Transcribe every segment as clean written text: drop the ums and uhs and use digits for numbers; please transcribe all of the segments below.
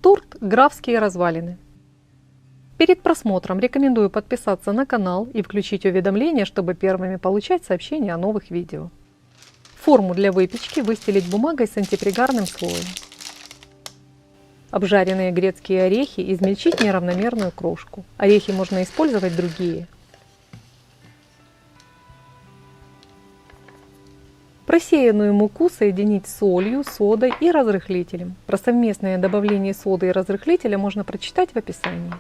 Торт «Графские развалины». Перед просмотром рекомендую подписаться на канал и включить уведомления, чтобы первыми получать сообщения о новых видео. Форму для выпечки выстелить бумагой с антипригарным слоем. Обжаренные грецкие орехи измельчить в неравномерную крошку. Орехи можно использовать другие. Просеянную муку соединить с солью, содой и разрыхлителем. Про совместное добавление соды и разрыхлителя можно прочитать в описании.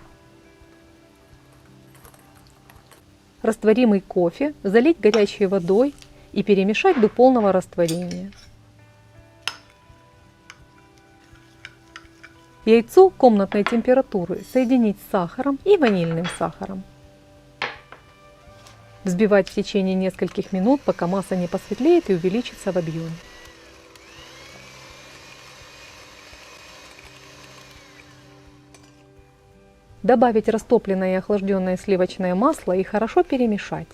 Растворимый кофе залить горячей водой и перемешать до полного растворения. Яйцо комнатной температуры соединить с сахаром и ванильным сахаром. Взбивать в течение нескольких минут, пока масса не посветлеет и увеличится в объеме. Добавить растопленное и охлажденное сливочное масло и хорошо перемешать.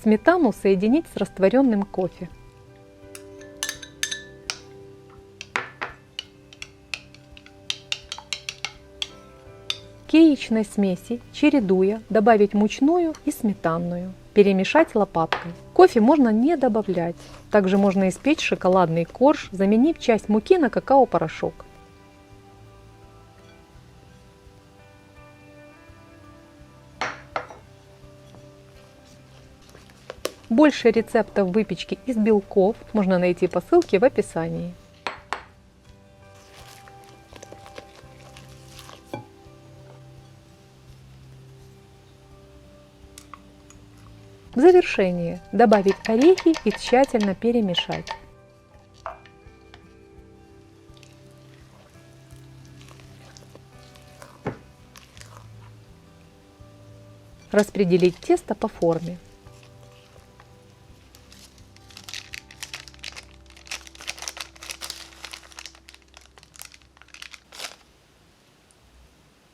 Сметану соединить с растворенным кофе. К яичной смеси, чередуя, добавить мучную и сметанную. Перемешать лопаткой. Кофе можно не добавлять. Также можно испечь шоколадный корж, заменив часть муки на какао-порошок. Больше рецептов выпечки из белков можно найти по ссылке в описании. В завершение добавить орехи и тщательно перемешать. Распределить тесто по форме.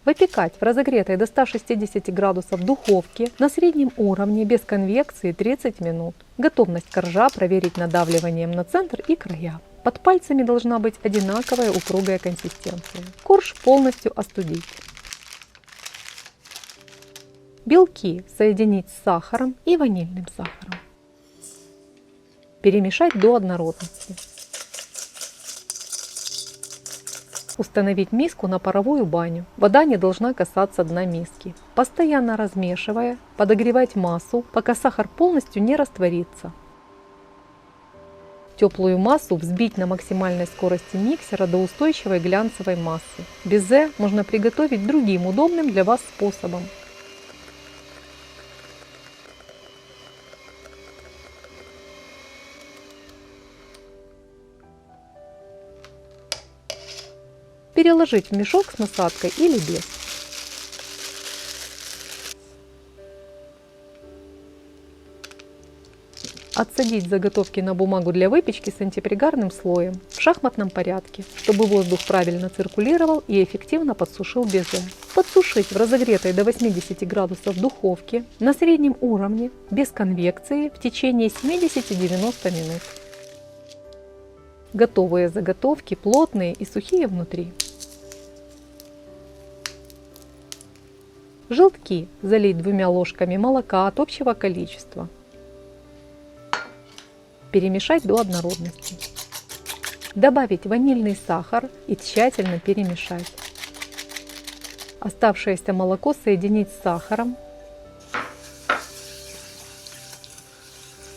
Выпекать в разогретой до 160 градусов духовке на среднем уровне без конвекции 30 минут. Готовность коржа проверить надавливанием на центр и края. Под пальцами должна быть одинаковая упругая консистенция. Корж полностью остудить. Белки соединить с сахаром и ванильным сахаром. Перемешать до однородности. Установить миску на паровую баню. Вода не должна касаться дна миски. Постоянно размешивая, подогревать массу, пока сахар полностью не растворится. Теплую массу взбить на максимальной скорости миксера до устойчивой глянцевой массы. Безе можно приготовить другим удобным для вас способом. Переложить в мешок с насадкой или без. Отсадить заготовки на бумагу для выпечки с антипригарным слоем в шахматном порядке, чтобы воздух правильно циркулировал и эффективно подсушил безе. Подсушить в разогретой до 80 градусов духовке на среднем уровне без конвекции в течение 70-90 минут. Готовые заготовки плотные и сухие внутри. Желтки залить 2 ложками молока от общего количества. Перемешать до однородности. Добавить ванильный сахар и тщательно перемешать. Оставшееся молоко соединить с сахаром.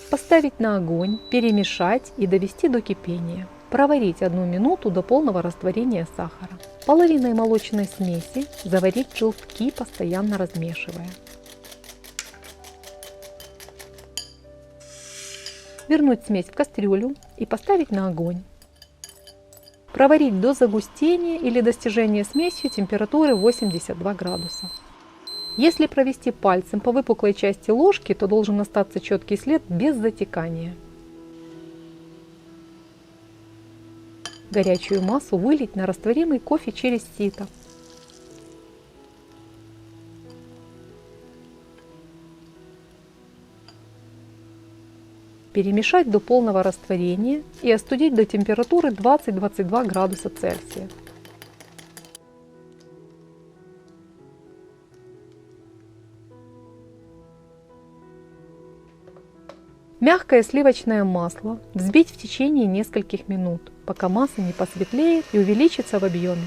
Поставить на огонь, перемешать и довести до кипения. Проварить 1 минуту до полного растворения сахара. Половиной молочной смеси заварить желтки, постоянно размешивая. Вернуть смесь в кастрюлю и поставить на огонь. Проварить до загустения или достижения смесью температуры 82 градуса. Если провести пальцем по выпуклой части ложки, то должен остаться четкий след без затекания. Горячую массу вылить на растворимый кофе через сито. Перемешать до полного растворения и остудить до температуры 20-22 градуса Цельсия. Мягкое сливочное масло взбить в течение нескольких минут, пока масса не посветлеет и увеличится в объеме.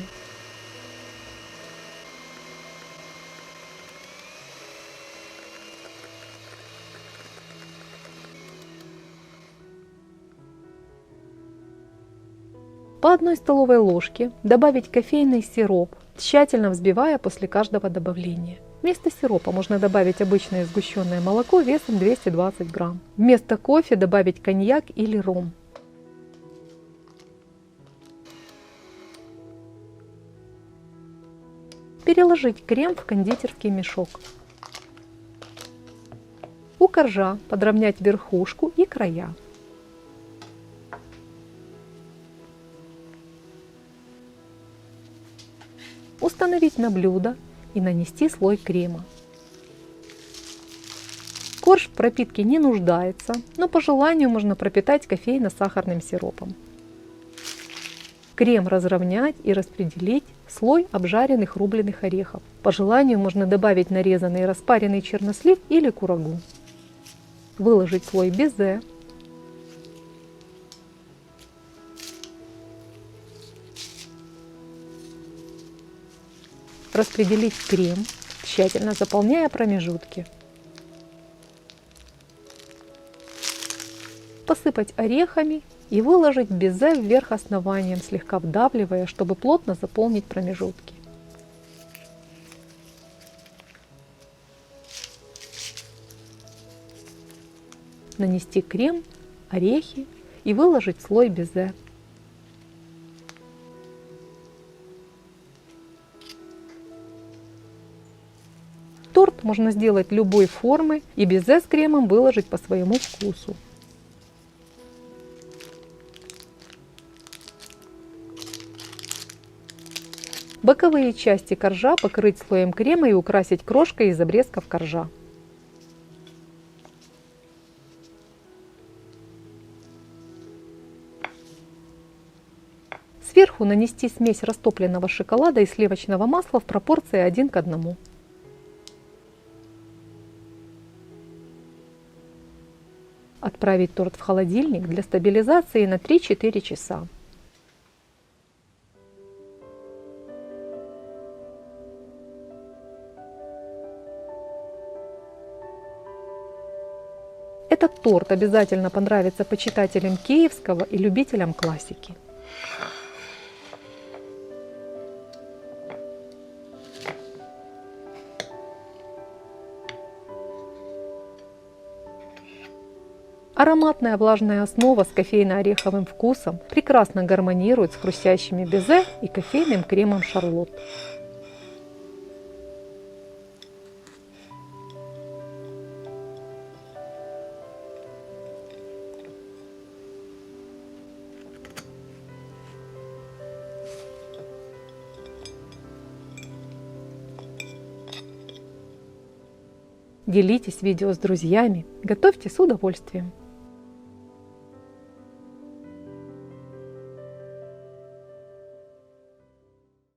По 1 столовой ложке добавить кофейный сироп, тщательно взбивая после каждого добавления. Вместо сиропа можно добавить обычное сгущенное молоко весом 220 грамм. Вместо кофе добавить коньяк или ром. Переложить крем в кондитерский мешок. У коржа подровнять верхушку и края. Установить на блюдо и нанести слой крема. Корж в пропитке не нуждается, но по желанию можно пропитать кофейно-сахарным сиропом. Крем разровнять и распределить в слой обжаренных рубленых орехов. По желанию можно добавить нарезанный и распаренный чернослив или курагу. Выложить слой безе. Распределить крем, тщательно заполняя промежутки. Посыпать орехами и выложить безе вверх основанием, слегка вдавливая, чтобы плотно заполнить промежутки. Нанести крем, орехи и выложить слой безе. Торт можно сделать любой формы и безе с кремом выложить по своему вкусу. Боковые части коржа покрыть слоем крема и украсить крошкой из обрезков коржа. Сверху нанести смесь растопленного шоколада и сливочного масла в пропорции 1 к 1. Отправить торт в холодильник для стабилизации на 3-4 часа. Этот торт обязательно понравится почитателям киевского и любителям классики. Ароматная влажная основа с кофейно-ореховым вкусом прекрасно гармонирует с хрустящими безе и кофейным кремом шарлотт. Делитесь видео с друзьями, готовьте с удовольствием.